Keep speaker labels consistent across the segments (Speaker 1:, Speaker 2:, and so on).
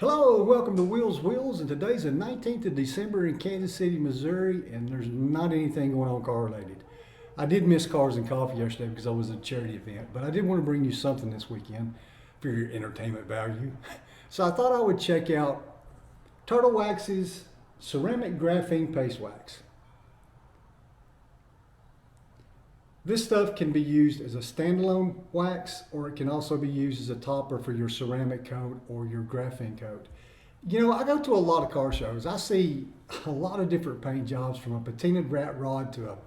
Speaker 1: Hello and welcome to Wheels, and today's the 19th of December in Kansas City, Missouri, and there's not anything going on car related. I did miss Cars and Coffee yesterday because I was at a charity event, but I did want to bring you something this weekend for your entertainment value. So I thought I would check out Turtle Wax's ceramic graphene paste wax. This stuff can be used as a standalone wax, or it can also be used as a topper for your ceramic coat or your graphene coat. You know, I go to a lot of car shows. I see a lot of different paint jobs, from a patinaed rat rod to a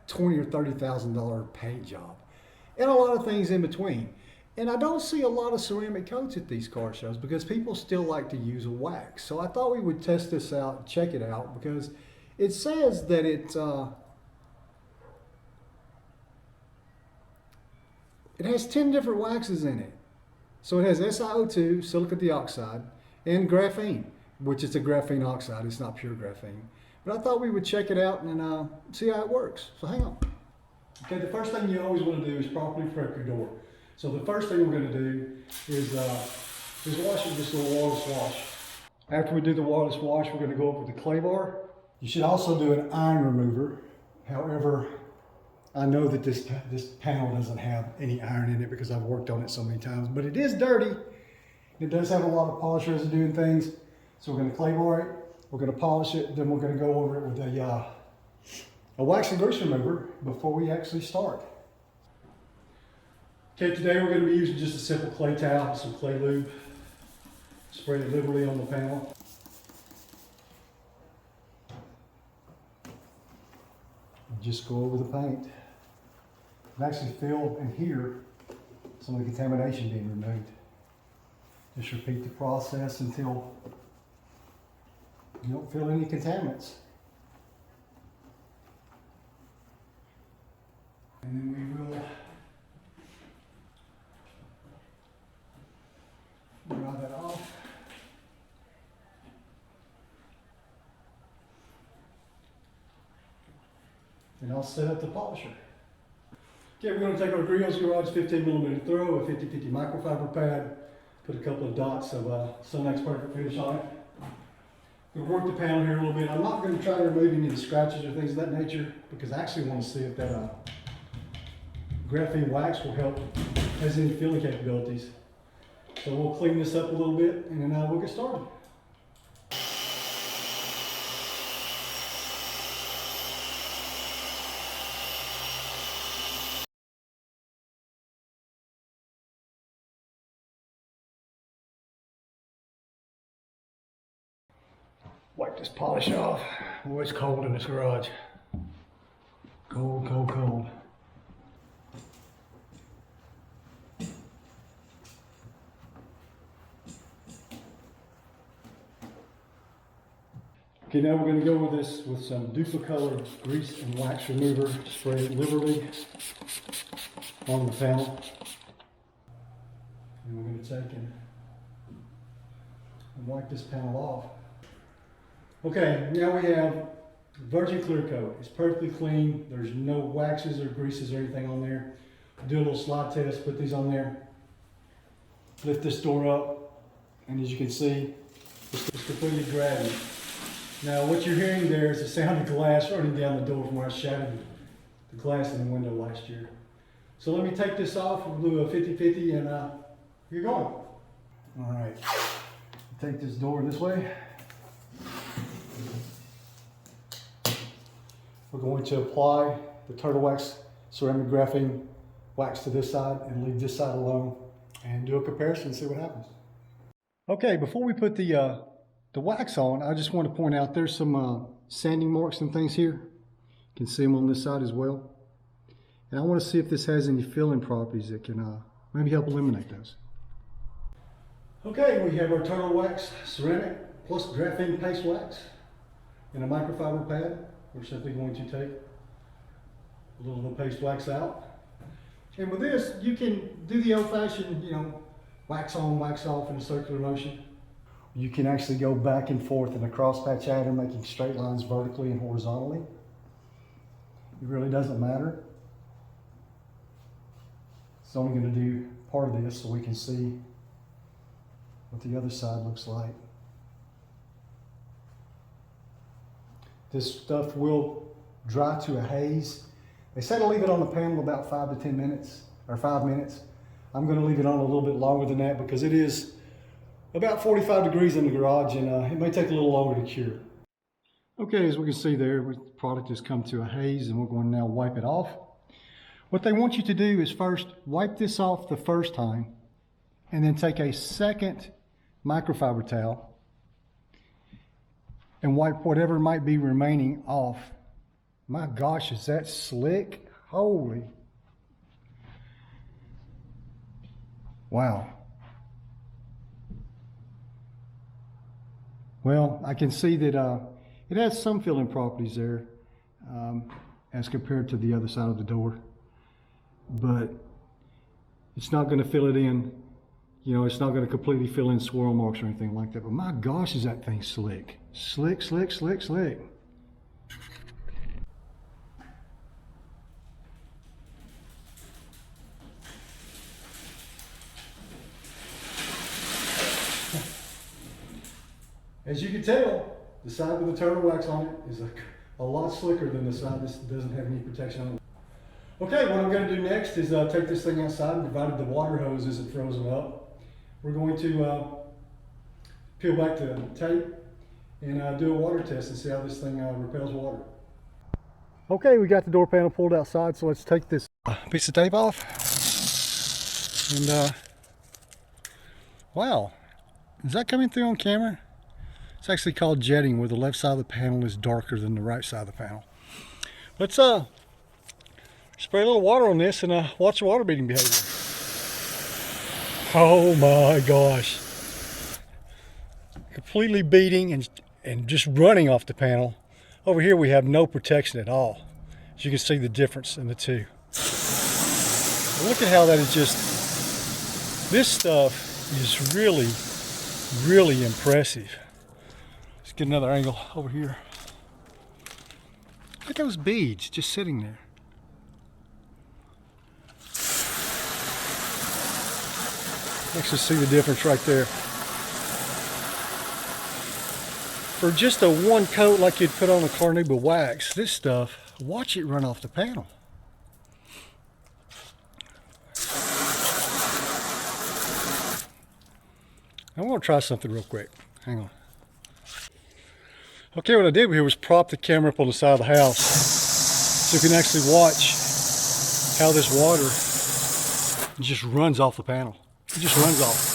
Speaker 1: $20,000 or $30,000 paint job, and a lot of things in between. And I don't see a lot of ceramic coats at these car shows because people still like to use a wax. So I thought we would test this out, check it out, because it says that it has 10 different waxes in it. So it has SiO2, silicon dioxide, and graphene, which is a graphene oxide. It's not pure graphene. But I thought we would check it out and see how it works. So hang on. Okay, the first thing you always want to do is properly prep your door. So the first thing we're going to do is wash it with this little waterless wash. After we do the waterless wash, we're going to go up with the clay bar. You should also do an iron remover. However, I know that this panel doesn't have any iron in it because I've worked on it so many times, but it is dirty. It does have a lot of polish residue and things. So we're going to clay bar it, we're going to polish it, then we're going to go over it with a wax and grease remover before we actually start. Okay, today we're going to be using just a simple clay towel with some clay lube. Spray it liberally on the panel. And just go over the paint. And actually feel and hear some of the contamination being removed. Just repeat the process until you don't feel any contaminants. And then we will dry that off. And I'll set up the polisher. Okay, we're going to take our Griot's Garage 15mm throw, a 50/50 microfiber pad, put a couple of dots of Sunx Perfect Finish on it. We'll work the panel here a little bit. I'm not going to try to remove any of the scratches or things of that nature because I actually want to see if that graphene wax will help, has any filling capabilities. So we'll clean this up a little bit and then we'll get started. Wipe this polish off. Oh, it's cold in this garage. Cold, cold, cold. Okay, now we're going to go with this with some Duplicolor grease and wax remover. Spray it liberally on the panel. And we're going to take and wipe this panel off. Okay, now we have virgin clear coat. It's perfectly clean. There's no waxes or greases or anything on there. Do a little slide test, put these on there. Lift this door up, and as you can see, it's completely gravity. Now what you're hearing there is the sound of glass running down the door from where I shattered the glass in the window last year. So let me take this off, we'll do a 50/50 and you're going. All right, take this door this way. We're going to apply the Turtle Wax ceramic graphene wax to this side and leave this side alone and do a comparison and see what happens. Okay, before we put the wax on, I just want to point out there's some sanding marks and things here. You can see them on this side as well. And I want to see if this has any filling properties that can maybe help eliminate those. Okay, we have our Turtle Wax ceramic plus graphene paste wax in a microfiber pad. We're simply going to take a little of the paste wax out. And with this, you can do the old-fashioned, wax on, wax off in a circular motion. You can actually go back and forth in a cross-patch pattern, making straight lines vertically and horizontally. It really doesn't matter. It's only going to do part of this so we can see what the other side looks like. This stuff will dry to a haze. They say to leave it on the panel about 5 to 10 minutes, or 5 minutes. I'm going to leave it on a little bit longer than that because it is about 45 degrees in the garage, and it may take a little longer to cure. Okay, as we can see there, the product has come to a haze, and we're going to now wipe it off. What they want you to do is first wipe this off the first time, and then take a second microfiber towel and wipe whatever might be remaining off. My gosh, is that slick? Holy. Wow. Well, I can see that it has some filling properties there as compared to the other side of the door, but it's not going to fill it in. You know, it's not going to completely fill in swirl marks or anything like that. But my gosh, is that thing slick. Slick, slick, slick, slick. As you can tell, the side with the turtle wax on it is a lot slicker than the side that doesn't have any protection on it. Okay, what I'm going to do next is take this thing outside, and provided the water hose isn't frozen up, we're going to peel back the tape and do a water test and see how this thing repels water. Okay, we got the door panel pulled outside, so let's take this piece of tape off. And wow, is that coming through on camera? It's actually called jetting, where the left side of the panel is darker than the right side of the panel. Let's spray a little water on this and watch the water beading behavior. Oh my gosh. Completely beading and just running off the panel. Over here we have no protection at all. As you can see the difference in the two. Look at how that is just, this stuff is really, really impressive. Let's get another angle over here. Look at those beads just sitting there. Let's just see the difference right there. For just a one coat like you'd put on a Carnuba wax, this stuff, watch it run off the panel. I want to try something real quick. Hang on. Okay, what I did here was prop the camera up on the side of the house so you can actually watch how this water just runs off the panel. It just runs off.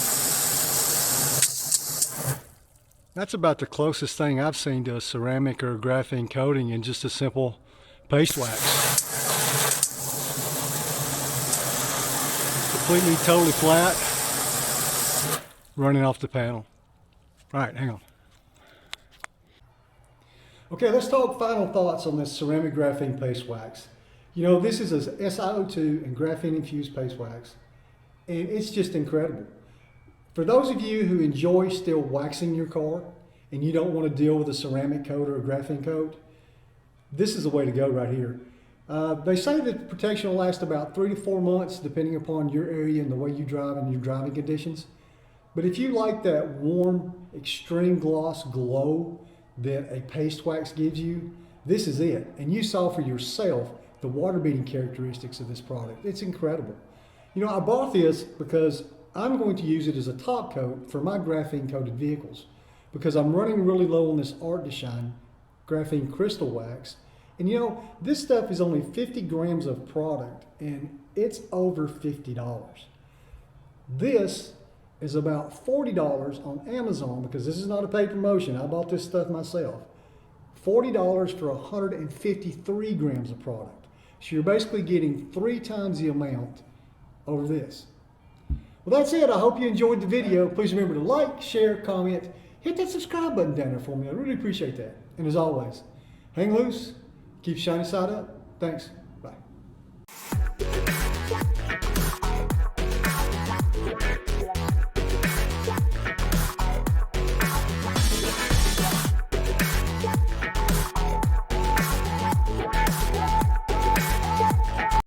Speaker 1: That's about the closest thing I've seen to a ceramic or a graphene coating in just a simple paste wax. Completely, totally flat, running off the panel. All right, hang on. Okay, let's talk final thoughts on this ceramic graphene paste wax. You know, this is a SiO2 and graphene infused paste wax, and it's just incredible. For those of you who enjoy still waxing your car and you don't want to deal with a ceramic coat or a graphene coat, this is the way to go right here. They say that protection will last about 3 to 4 months depending upon your area and the way you drive and your driving conditions. But if you like that warm, extreme gloss glow that a paste wax gives you, this is it. And you saw for yourself the water beading characteristics of this product. It's incredible. You know, I bought this because I'm going to use it as a top coat for my graphene coated vehicles because I'm running really low on this Art to Shine graphene crystal wax. And you know, this stuff is only 50 grams of product and it's over $50. This is about $40 on Amazon because this is not a paid promotion. I bought this stuff myself. $40 for 153 grams of product. So you're basically getting 3 times the amount over this. Well, that's it. I hope you enjoyed the video. Please remember to like, share, comment, hit that subscribe button down there for me. I really appreciate that. And as always, hang loose, keep shining side up. Thanks.